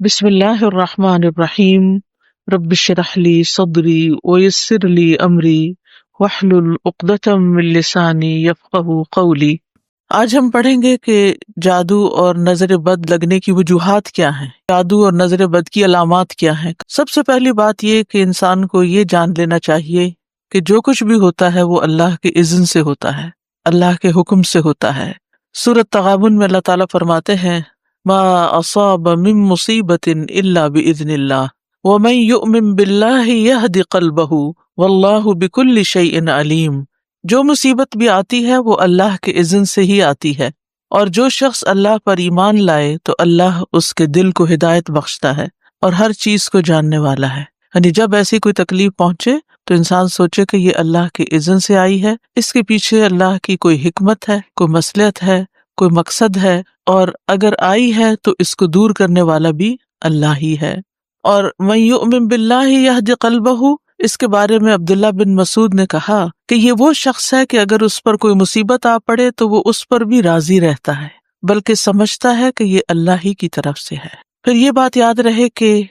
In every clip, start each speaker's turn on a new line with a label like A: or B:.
A: بسم اللہ الرحمن الرحیم رب اشرح لی صدری ویسر لی امری واحلل عقدۃ من لسانی یفقہوا قولی۔ آج ہم پڑھیں گے کہ جادو اور نظر بد لگنے کی وجوہات کیا ہیں، جادو اور نظر بد کی علامات کیا ہیں۔ سب سے پہلی بات یہ کہ انسان کو یہ جان لینا چاہیے کہ جو کچھ بھی ہوتا ہے وہ اللہ کے اذن سے ہوتا ہے، اللہ کے حکم سے ہوتا ہے۔ سورۃ تغابن میں اللہ تعالیٰ فرماتے ہیں ما اصاب من مصیبت الا باذن اللہ ومن یؤمن باللہ یہد قلبہ واللہ بکل شیء علیم۔ جو مصیبت بھی آتی ہے وہ اللہ کے اذن سے ہی آتی ہے، اور جو شخص اللہ پر ایمان لائے تو اللہ اس کے دل کو ہدایت بخشتا ہے اور ہر چیز کو جاننے والا ہے۔ یعنی جب ایسی کوئی تکلیف پہنچے تو انسان سوچے کہ یہ اللہ کے اذن سے آئی ہے، اس کے پیچھے اللہ کی کوئی حکمت ہے، کوئی مصلحت ہے، کوئی مقصد ہے، اور اگر آئی ہے تو اس کو دور کرنے والا بھی اللہ ہی ہے۔ اور من یؤمن باللہ یہد قلبہ، اس کے بارے میں عبداللہ بن مسعود نے کہا کہ یہ وہ شخص ہے کہ اگر اس پر کوئی مصیبت آ پڑے تو وہ اس پر بھی راضی رہتا ہے، بلکہ سمجھتا ہے کہ یہ اللہ ہی کی طرف سے ہے۔ پھر یہ بات یاد رہے کہ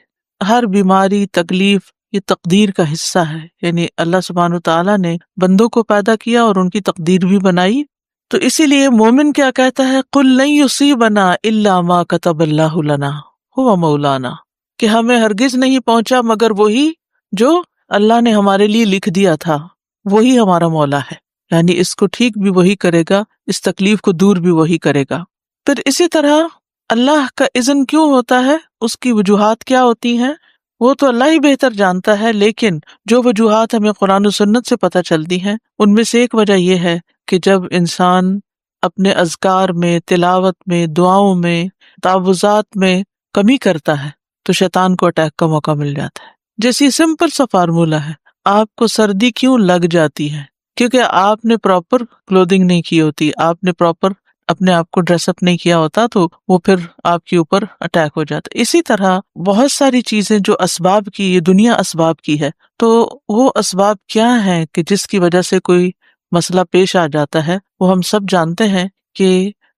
A: ہر بیماری، تکلیف یہ تقدیر کا حصہ ہے، یعنی اللہ سبحانہ وتعالیٰ نے بندوں کو پیدا کیا اور ان کی تقدیر بھی بنائی۔ تو اسی لیے مومن کیا کہتا ہے، قل لن یصیبنا الا ما کتب اللہ لنا هو مولانا، کہ ہمیں ہرگز نہیں پہنچا مگر وہی جو اللہ نے ہمارے لیے لکھ دیا تھا، وہی ہمارا مولا ہے، یعنی اس کو ٹھیک بھی وہی کرے گا، اس تکلیف کو دور بھی وہی کرے گا۔ پھر اسی طرح اللہ کا اذن کیوں ہوتا ہے، اس کی وجوہات کیا ہوتی ہیں، وہ تو اللہ ہی بہتر جانتا ہے، لیکن جو وجوہات ہمیں قرآن و سنت سے پتہ چلتی ہیں ان میں سے ایک وجہ یہ ہے کہ جب انسان اپنے اذکار میں، تلاوت میں، دعاؤں میں، تعوذات میں کمی کرتا ہے تو شیطان کو اٹیک کا موقع مل جاتا ہے۔ جیسی سمپل سا فارمولہ ہے، آپ کو سردی کیوں لگ جاتی ہے؟ کیونکہ آپ نے پراپر کلودنگ نہیں کی ہوتی، آپ نے پراپر اپنے آپ کو ڈریس اپ نہیں کیا ہوتا، تو وہ پھر آپ کے اوپر اٹیک ہو جاتا ہے۔ اسی طرح بہت ساری چیزیں جو اسباب کی، یہ دنیا اسباب کی ہے، تو وہ اسباب کیا ہیں کہ جس کی وجہ سے کوئی مسئلہ پیش آ جاتا ہے، وہ ہم سب جانتے ہیں کہ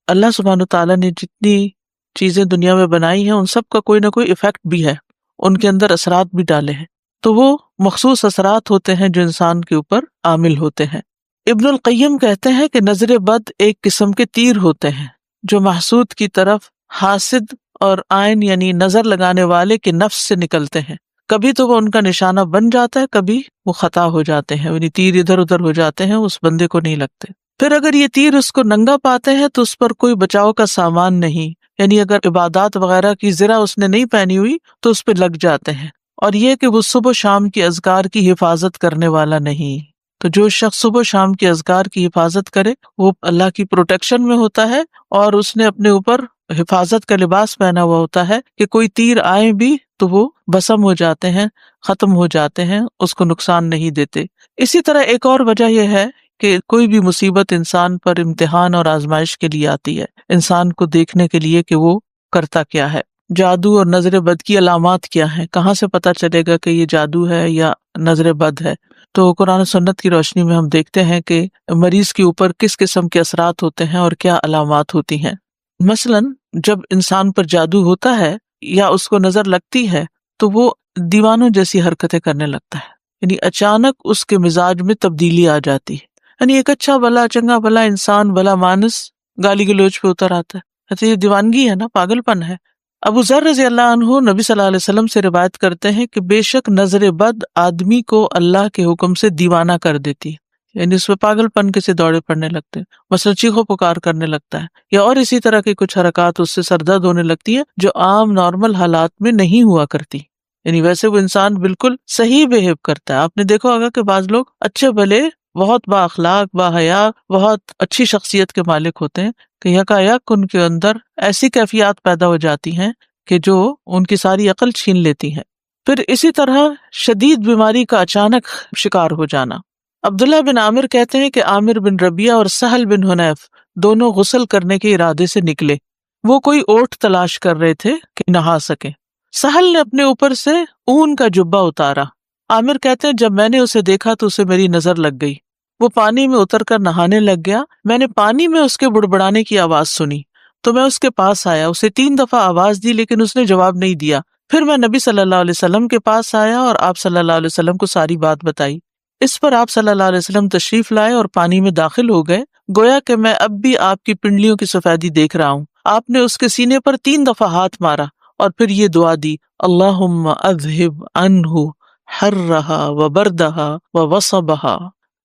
A: اللہ سبحانہ تعالیٰ نے جتنی چیزیں دنیا میں بنائی ہیں ان سب کا کوئی نہ کوئی ایفیکٹ بھی ہے، ان کے اندر اثرات بھی ڈالے ہیں، تو وہ مخصوص اثرات ہوتے ہیں جو انسان کے اوپر عامل ہوتے ہیں۔ ابن القیم کہتے ہیں کہ نظر بد ایک قسم کے تیر ہوتے ہیں جو محسود کی طرف حاسد اور عین یعنی نظر لگانے والے کے نفس سے نکلتے ہیں۔ کبھی تو وہ ان کا نشانہ بن جاتا ہے، کبھی وہ خطا ہو جاتے ہیں، یعنی تیر ادھر ادھر ہو جاتے ہیں، اس بندے کو نہیں لگتے۔ پھر اگر یہ تیر اس کو ننگا پاتے ہیں تو اس پر کوئی بچاؤ کا سامان نہیں، یعنی اگر عبادات وغیرہ کی زرہ اس نے نہیں پہنی ہوئی تو اس پہ لگ جاتے ہیں۔ اور یہ کہ وہ صبح و شام کی اذکار کی حفاظت کرنے والا نہیں، تو جو شخص صبح و شام کی اذکار کی حفاظت کرے وہ اللہ کی پروٹیکشن میں ہوتا ہے، اور اس نے اپنے اوپر حفاظت کا لباس پہنا ہوا ہوتا ہے کہ کوئی تیر آئے بھی تو وہ بسم ہو جاتے ہیں، ختم ہو جاتے ہیں، اس کو نقصان نہیں دیتے۔ اسی طرح ایک اور وجہ یہ ہے کہ کوئی بھی مصیبت انسان پر امتحان اور آزمائش کے لیے آتی ہے، انسان کو دیکھنے کے لیے کہ وہ کرتا کیا ہے۔ جادو اور نظر بد کی علامات کیا ہیں، کہاں سے پتہ چلے گا کہ یہ جادو ہے یا نظر بد ہے؟ تو قرآن و سنت کی روشنی میں ہم دیکھتے ہیں کہ مریض کے اوپر کس قسم کے اثرات ہوتے ہیں اور کیا علامات ہوتی ہیں۔ مثلاً جب انسان پر جادو ہوتا ہے یا اس کو نظر لگتی ہے تو وہ دیوانوں جیسی حرکتیں کرنے لگتا ہے، یعنی اچانک اس کے مزاج میں تبدیلی آ جاتی ہے، یعنی ایک اچھا بھلا چنگا بھلا انسان بھلا مانس گالی گلوچ پہ اتر آتا ہے، تو یہ دیوانگی ہے نا، پاگل پن ہے۔ ابو ذر رضی اللہ عنہ نبی صلی اللہ علیہ وسلم سے روایت کرتے ہیں کہ بے شک نظر بد آدمی کو اللہ کے حکم سے دیوانہ کر دیتی ہے، یعنی اس پہ پاگل پن کے سے دوڑے پڑنے لگتے ہیں، مثلا چیخو پکار کرنے لگتا ہے، یا اور اسی طرح کی کچھ حرکات اس سے سر درد ہونے لگتی ہیں جو عام نارمل حالات میں نہیں ہوا کرتی، یعنی ویسے وہ انسان بالکل صحیح بہیو کرتا ہے۔ آپ نے دیکھا ہوگا کہ بعض لوگ اچھے بھلے، بہت با اخلاق، با حیا، بہت اچھی شخصیت کے مالک ہوتے ہیں کہ یکایک ان کے اندر ایسی کیفیات پیدا ہو جاتی ہیں کہ جو ان کی ساری عقل چھین لیتی ہیں۔ پھر اسی طرح شدید بیماری کا اچانک شکار ہو جانا۔ عبداللہ بن عامر کہتے ہیں کہ عامر بن ربیعہ اور سہل بن حنیف دونوں غسل کرنے کے ارادے سے نکلے، وہ کوئی اوٹ تلاش کر رہے تھے کہ نہا سکیں۔ سہل نے اپنے اوپر سے اون کا جبہ اتارا، عامر کہتے ہیں جب میں نے اسے دیکھا تو اسے میری نظر لگ گئی، وہ پانی میں اتر کر نہانے لگ گیا، میں نے پانی میں اس کے بڑبڑانے کی آواز سنی، تو میں اس کے پاس آیا، اسے 3 دفعہ آواز دی لیکن اس نے جواب نہیں دیا۔ پھر میں نبی صلی اللہ علیہ وسلم کے پاس آیا اور آپ صلی اللہ علیہ وسلم کو ساری بات بتائی۔ اس پر آپ صلی اللہ علیہ وسلم تشریف لائے اور پانی میں داخل ہو گئے، گویا کہ میں اب بھی آپ کی پنڈلیوں کی سفیدی دیکھ رہا ہوں۔ آپ نے اس کے سینے پر 3 دفعہ ہاتھ مارا اور پھر یہ دعا دی، اللہم اذہب عنہ حرہا وبردہا ووصبہا،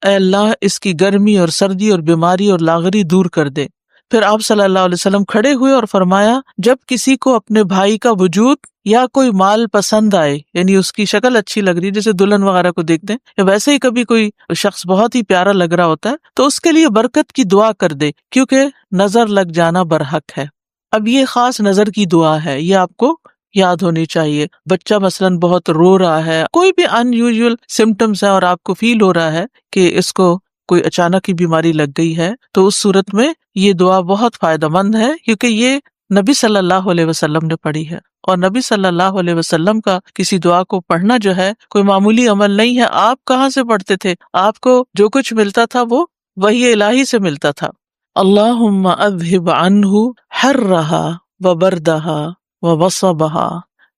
A: اے اللہ اس کی گرمی اور سردی اور بیماری اور لاغری دور کر دے۔ پھر آپ صلی اللہ علیہ وسلم کھڑے ہوئے اور فرمایا، جب کسی کو اپنے بھائی کا وجود یا کوئی مال پسند آئے، یعنی اس کی شکل اچھی لگ رہی ہے، جیسے دلہن وغیرہ کو دیکھتے ہیں، یا ویسے ہی کبھی کوئی شخص بہت ہی پیارا لگ رہا ہوتا ہے، تو اس کے لیے برکت کی دعا کر دے، کیونکہ نظر لگ جانا برحق ہے۔ اب یہ خاص نظر کی دعا ہے، یہ آپ کو یاد ہونی چاہیے۔ بچہ مثلاً بہت رو رہا ہے، کوئی بھی ان یوزول سمٹمز ہے اور آپ کو فیل ہو رہا ہے کہ اس کو کوئی اچانک ہی بیماری لگ گئی ہے، تو اس صورت میں یہ دعا بہت فائدہ مند ہے، کیونکہ یہ نبی صلی اللہ علیہ وسلم نے پڑھی ہے، اور نبی صلی اللہ علیہ وسلم کا کسی دعا کو پڑھنا جو ہے کوئی معمولی عمل نہیں ہے۔ آپ کہاں سے پڑھتے تھے؟ آپ کو جو کچھ ملتا تھا وہ وحی الہی سے ملتا تھا۔ اللہم اذہب عنہ حرہا وبردہا ووصبہا،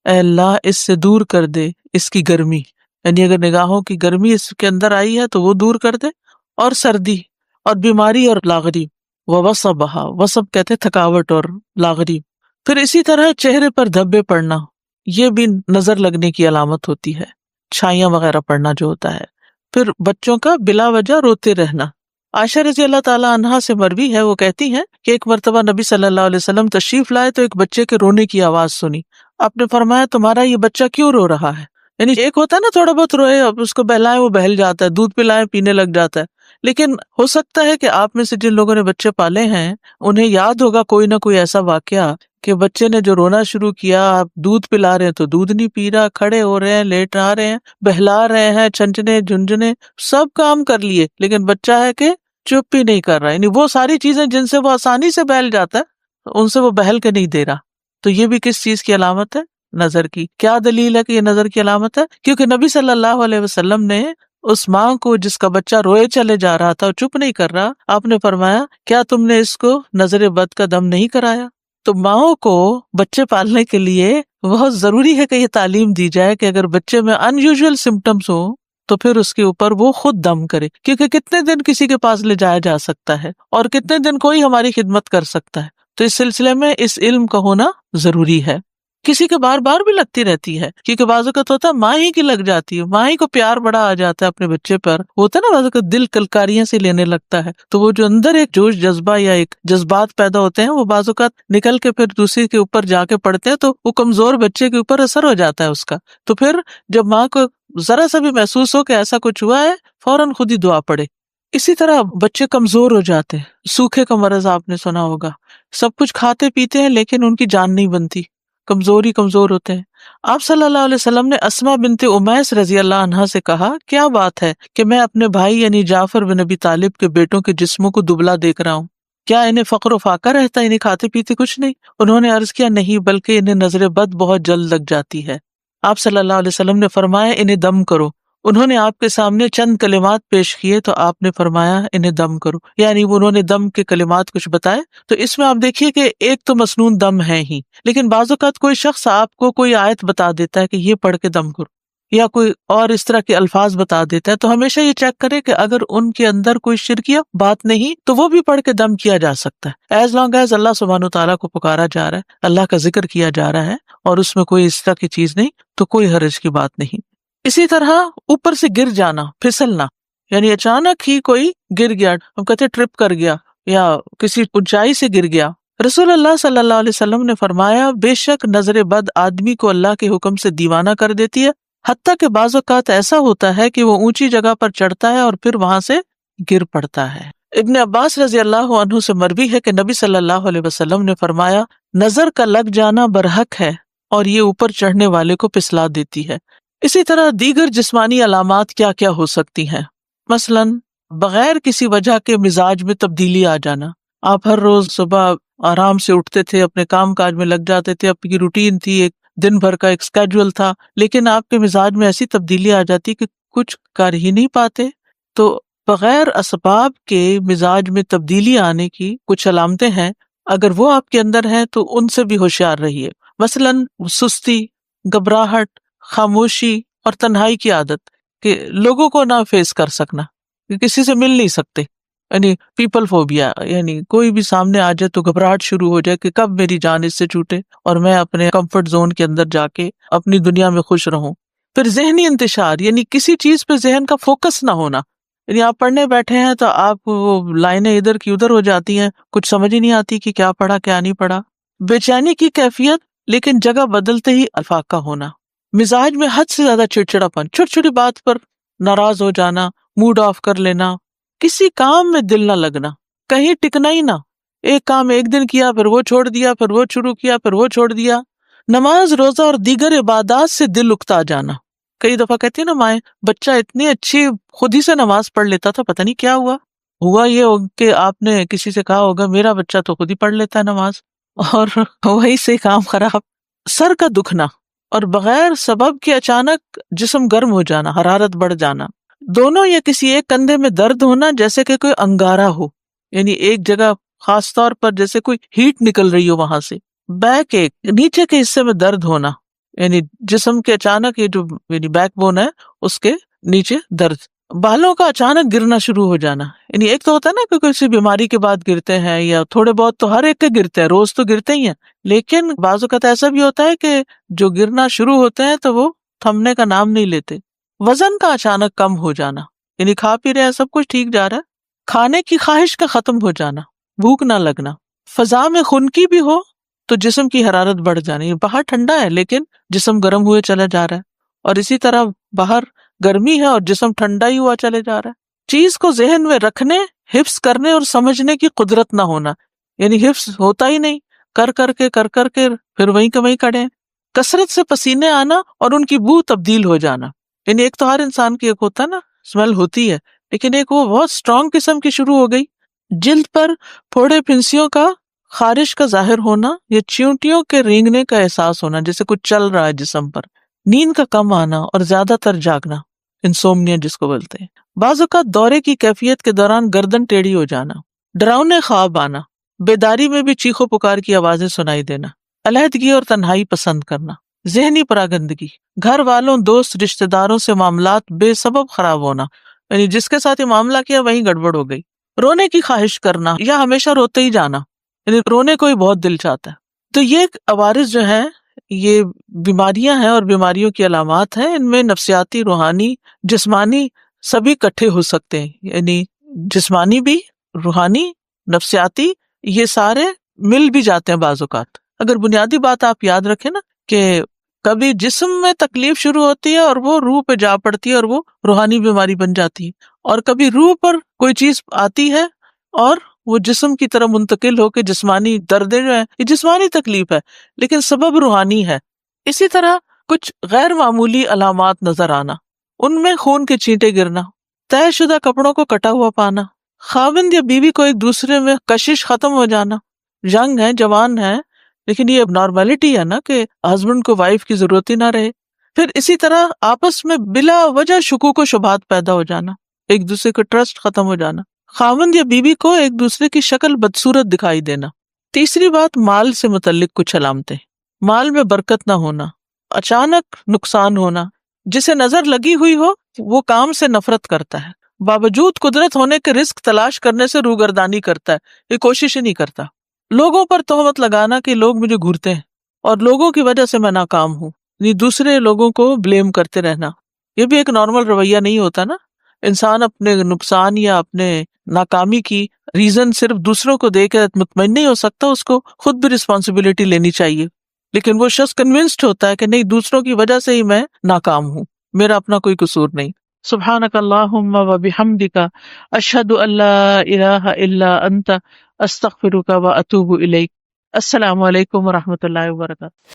A: اے اللہ اس سے دور کر دے اس کی گرمی، یعنی اگر نگاہوں کی گرمی اس کے اندر آئی ہے تو وہ دور کر دے، اور سردی اور بیماری اور لاغری، ووصبہا، وصب کہتے ہیں تھکاوٹ اور لاغری۔ پھر اسی طرح چہرے پر دھبے پڑنا، یہ بھی نظر لگنے کی علامت ہوتی ہے، چھائیاں وغیرہ پڑنا جو ہوتا ہے۔ پھر بچوں کا بلا وجہ روتے رہنا۔ عائشہ رضی اللہ تعالیٰ عنہا سے مروی ہے، وہ کہتی ہیں کہ ایک مرتبہ نبی صلی اللہ علیہ وسلم تشریف لائے تو ایک بچے کے رونے کی آواز سنی۔ آپ نے فرمایا، تمہارا یہ بچہ کیوں رو رہا ہے؟ یعنی ایک ہوتا ہے نا تھوڑا بہت روئے، اب اس کو بہلائیں وہ بہل جاتا ہے، دودھ پلائیں پینے لگ جاتا ہے، لیکن ہو سکتا ہے کہ آپ میں سے جن لوگوں نے بچے پالے ہیں انہیں یاد ہوگا کوئی نہ کوئی ایسا واقعہ کہ بچے نے جو رونا شروع کیا، آپ دودھ پلا رہے ہیں تو دودھ نہیں پی رہا، کھڑے ہو رہے ہیں، لیٹ آ رہے ہیں، بہلا رہے ہیں، چھنچنے جھنجھنے سب کام کر لیے، لیکن بچہ ہے کہ چپ ہی نہیں کر رہا، یعنی وہ ساری چیزیں جن سے وہ آسانی سے بہل جاتا ہے ان سے وہ بہل کے نہیں دے رہا۔ تو یہ بھی کس چیز کی علامت ہے؟ نظر کی۔ کیا دلیل ہے کہ یہ نظر کی علامت ہے؟ کیونکہ نبی صلی اللہ علیہ وسلم نے اس ماں کو جس کا بچہ روئے چلے جا رہا تھا اور چپ نہیں کر رہا، آپ نے فرمایا، کیا تم نے اس کو نظر بد کا دم نہیں کرایا؟ تو ماؤں کو بچے پالنے کے لیے بہت ضروری ہے کہ یہ تعلیم دی جائے کہ اگر بچے میں ان یوزول سمٹمس ہوں تو پھر اس کے اوپر وہ خود دم کرے، کیونکہ کتنے دن کسی کے پاس لے جایا جا سکتا ہے اور کتنے دن کوئی ہماری خدمت کر سکتا ہے۔ تو اس سلسلے میں اس علم کا ہونا ضروری ہے۔ کسی کے بار بار بھی لگتی رہتی ہے، کیونکہ بعض اوقات ہوتا ہے ماں ہی کی لگ جاتی ہے، ماں ہی کو پیار بڑا آ جاتا ہے اپنے بچے پر، ہوتا ہے نا بعض اوقات دل کلکاریاں سے لینے لگتا ہے، تو وہ جو اندر ایک جوش جذبہ یا ایک جذبات پیدا ہوتے ہیں وہ بعض اوقات نکل کے پھر دوسری کے اوپر جا کے پڑتے ہیں، تو وہ کمزور بچے کے اوپر اثر ہو جاتا ہے اس کا۔ تو پھر جب ماں کو ذرا سا بھی محسوس ہو کہ ایسا کچھ ہوا ہے، فوراً خود ہی دعا پڑے۔ اسی طرح بچے کمزور ہو جاتے ہیں، سوکھے کا مرض آپ نے سنا ہوگا، سب کچھ کھاتے پیتے ہیں لیکن ان کی جان نہیں بنتی، کمزور ہوتے ہیں۔ آپ صلی اللہ علیہ وسلم نے اسماء بنت امیس رضی اللہ عنہا سے کہا، کیا بات ہے کہ میں اپنے بھائی یعنی جعفر بن ابی طالب کے بیٹوں کے جسموں کو دبلا دیکھ رہا ہوں، کیا انہیں فقر و فاقہ رہتا ہے، انہیں کھاتے پیتے کچھ نہیں؟ انہوں نے عرض کیا، نہیں، بلکہ انہیں نظر بد بہت جلد لگ جاتی ہے۔ آپ صلی اللہ علیہ وسلم نے فرمایا، انہیں دم کرو۔ انہوں نے آپ کے سامنے چند کلمات پیش کیے تو آپ نے فرمایا، انہیں دم کرو، یعنی انہوں نے دم کے کلمات کچھ بتائے۔ تو اس میں آپ دیکھیے کہ ایک تو مسنون دم ہے ہی، لیکن بعض اوقات کوئی شخص آپ کو کوئی آیت بتا دیتا ہے کہ یہ پڑھ کے دم کرو، یا کوئی اور اس طرح کے الفاظ بتا دیتا ہے، تو ہمیشہ یہ چیک کرے کہ اگر ان کے اندر کوئی شرکیہ بات نہیں تو وہ بھی پڑھ کے دم کیا جا سکتا ہے، ایز لانگ ایز اللہ سبحانہ و تعالیٰ کو پکارا جا رہا ہے، اللہ کا ذکر کیا جا رہا ہے اور اس میں کوئی اس طرح کی چیز نہیں، تو کوئی حرج کی بات نہیں۔ اسی طرح اوپر سے گر جانا، پھسلنا، یعنی اچانک ہی کوئی گر گیا، ہم کہتے ٹرپ کر گیا یا کسی اونچائی سے گر گیا۔ رسول اللہ صلی اللہ علیہ وسلم نے فرمایا، بے شک نظر بد آدمی کو اللہ کے حکم سے دیوانہ کر دیتی ہے، حتیٰ کہ بعض اوقات ایسا ہوتا ہے کہ وہ اونچی جگہ پر چڑھتا ہے اور پھر وہاں سے گر پڑتا ہے۔ ابن عباس رضی اللہ عنہ سے مروی ہے کہ نبی صلی اللہ علیہ وسلم نے فرمایا، نظر کا لگ جانا برحق ہے اور یہ اوپر چڑھنے والے کو پسلا دیتی ہے۔ اسی طرح دیگر جسمانی علامات کیا کیا ہو سکتی ہیں؟ مثلاً بغیر کسی وجہ کے مزاج میں تبدیلی آ جانا، آپ ہر روز صبح آرام سے اٹھتے تھے، اپنے کام کاج میں لگ جاتے تھے، آپ کی روٹین تھی، ایک دن بھر کا ایک اسکیڈول تھا، لیکن آپ کے مزاج میں ایسی تبدیلی آ جاتی کہ کچھ کر ہی نہیں پاتے۔ تو بغیر اسباب کے مزاج میں تبدیلی آنے کی کچھ علامتیں ہیں۔ اگر وہ آپ کے اندر ہیں تو ان سے بھی ہوشیار رہیے. مثلاً سستی، گھبراہٹ، خاموشی اور تنہائی کی عادت، کہ لوگوں کو نہ فیس کر سکنا، کہ کسی سے مل نہیں سکتے، یعنی پیپل فوبیا، یعنی کوئی بھی سامنے آ جائے تو گھبراہٹ شروع ہو جائے کہ کب میری جان اس سے چھوٹے اور میں اپنے کمفرٹ زون کے اندر جا کے اپنی دنیا میں خوش رہوں. پھر ذہنی انتشار، یعنی کسی چیز پہ ذہن کا فوکس نہ ہونا، یعنی آپ پڑھنے بیٹھے ہیں تو آپ وہ لائنیں ادھر کی ادھر ہو جاتی ہیں، کچھ سمجھ ہی نہیں آتی کہ کیا پڑھا کیا نہیں پڑھا. بے چینی کی کیفیت لیکن جگہ بدلتے ہی افاقہ ہونا. مزاج میں حد سے زیادہ چڑچڑاپن، چھوٹی چھوٹی بات پر ناراض ہو جانا، موڈ آف کر لینا، کسی کام میں دل نہ لگنا، کہیں ٹکنا ہی نہ، ایک کام ایک دن کیا پھر وہ چھوڑ دیا، پھر وہ شروع کیا پھر وہ چھوڑ دیا. نماز، روزہ اور دیگر عبادات سے دل اکتا جانا. کئی دفعہ کہتی ہیں نا مائیں، بچہ اتنی اچھی خود ہی سے نماز پڑھ لیتا تھا، پتہ نہیں کیا ہوا یہ کہ آپ نے کسی سے کہا ہوگا میرا بچہ تو خود ہی پڑھ لیتا ہے نماز، اور وہی سے کام خراب. سر کا دکھنا اور بغیر سبب کے اچانک جسم گرم ہو جانا، حرارت بڑھ جانا. دونوں یا کسی ایک کندھے میں درد ہونا جیسے کہ کوئی انگارہ ہو، یعنی ایک جگہ خاص طور پر جیسے کوئی ہیٹ نکل رہی ہو وہاں سے. بیک ایک، نیچے کے حصے میں درد ہونا، یعنی جسم کے اچانک یہ جو یعنی بیک بون ہے اس کے نیچے درد. بالوں کا اچانک گرنا شروع ہو جانا، یعنی ایک تو ہوتا ہے نا کہ کسی بیماری کے بعد گرتے ہیں، یا تھوڑے بہت تو ہر ایک کے گرتے ہیں، روز تو گرتے ہی ہیں، لیکن بعض اوقات ایسا بھی ہوتا ہے کہ جو گرنا شروع ہوتے ہیں تو وہ تھمنے کا نام نہیں لیتے. وزن کا اچانک کم ہو جانا، یعنی کھا پی رہے ہیں سب کچھ ٹھیک جا رہا ہے، کھانے کی خواہش کا ختم ہو جانا، بھوک نہ لگنا. فضا میں خنکی بھی ہو تو جسم کی حرارت بڑھ جانی، باہر ٹھنڈا ہے لیکن جسم گرم ہوئے چلا جا رہا ہے، اور اسی طرح باہر گرمی ہے اور جسم ٹھنڈا ہی ہوا چلے جا رہا ہے. چیز کو ذہن میں رکھنے، حفظ کرنے اور سمجھنے کی قدرت نہ ہونا، یعنی حفظ ہوتا ہی نہیں، کر کر کے پھر وہیں کے وہیں کھڑے ہیں. کثرت سے پسینے آنا اور ان کی بو تبدیل ہو جانا، یعنی ایک تو ہر انسان کی ایک ہوتا ہے نا اسمیل ہوتی ہے، لیکن ایک وہ بہت اسٹرانگ قسم کی شروع ہو گئی. جلد پر پھوڑے پھنسیوں کا، خارش کا ظاہر ہونا یا چیونٹیوں کے رینگنے کا احساس ہونا جیسے کچھ چل رہا ہے جسم پر. نیند کا کم آنا اور زیادہ تر جاگنا، انسومنیا جس کو بولتے ہیں. بعض اوقات دورے کی کیفیت کے دوران گردن ٹیڑھی ہو جانا، ڈراؤنے خواب آنا، بیداری میں بھی چیخو پکار کی آوازیں سنائی دینا، علیحدگی اور تنہائی پسند کرنا، ذہنی پراگندگی، گھر والوں، دوست، رشتہ داروں سے معاملات بے سبب خراب ہونا، یعنی جس کے ساتھ یہ معاملہ کیا وہیں گڑبڑ ہو گئی. رونے کی خواہش کرنا یا ہمیشہ روتے ہی جانا، یعنی رونے کو ہی بہت دل چاہتا ہے. تو یہ عوارض جو ہیں یہ بیماریاں ہیں اور بیماریوں کی علامات ہیں. ان میں نفسیاتی، روحانی، جسمانی سبھی اکٹھے ہو سکتے ہیں، یعنی جسمانی بھی، روحانی، نفسیاتی، یہ سارے مل بھی جاتے ہیں بعض اوقات. اگر بنیادی بات آپ یاد رکھیں نا کہ کبھی جسم میں تکلیف شروع ہوتی ہے اور وہ روح پہ جا پڑتی ہے اور وہ روحانی بیماری بن جاتی ہے، اور کبھی روح پر کوئی چیز آتی ہے اور وہ جسم کی طرح منتقل ہو کے جسمانی دردیں جو ہیں یہ جسمانی تکلیف ہے لیکن سبب روحانی ہے. اسی طرح کچھ غیر معمولی علامات نظر آنا، ان میں خون کے چھینٹے گرنا، طے شدہ کپڑوں کو کٹا ہوا پانا، خاوند یا بیوی کو ایک دوسرے میں کشش ختم ہو جانا، ینگ ہے، جوان ہے، لیکن یہ نارملٹی ہے نا کہ ہسبینڈ کو وائف کی ضرورت ہی نہ رہے. پھر اسی طرح آپس میں بلا وجہ شکوک و شبہات پیدا ہو جانا، ایک دوسرے کا ٹرسٹ ختم ہو جانا، خاوند یا بیوی کو ایک دوسرے کی شکل بدصورت دکھائی دینا. تیسری بات، مال سے متعلق کچھ علامتیں، مال میں برکت نہ ہونا، اچانک نقصان ہونا، جسے نظر لگی ہوئی ہو وہ کام سے نفرت کرتا ہے، باوجود قدرت ہونے کے رزق تلاش کرنے سے روگردانی کرتا ہے، یہ کوشش ہی نہیں کرتا. لوگوں پر تہمت لگانا کہ لوگ مجھے گھورتے ہیں اور لوگوں کی وجہ سے میں ناکام ہوں، یعنی دوسرے لوگوں کو بلیم کرتے رہنا، یہ بھی ایک نارمل رویہ نہیں ہوتا نا. انسان اپنے نقصان یا اپنے ناکامی کی ریزن صرف دوسروں کو دے کے مطمئن نہیں ہو سکتا، اس کو خود بھی رسپانسبلٹی لینی چاہیے. لیکن وہ شخص کنونسڈ ہوتا ہے کہ نہیں، دوسروں کی وجہ سے ہی میں ناکام ہوں، میرا اپنا کوئی قصور نہیں. سبحانک اللہم و بحمدک، اشہد ان لا الہ الا انت، استغفرک و اتوب الیک. السلام علیکم و رحمۃ اللہ وبرکاتہ.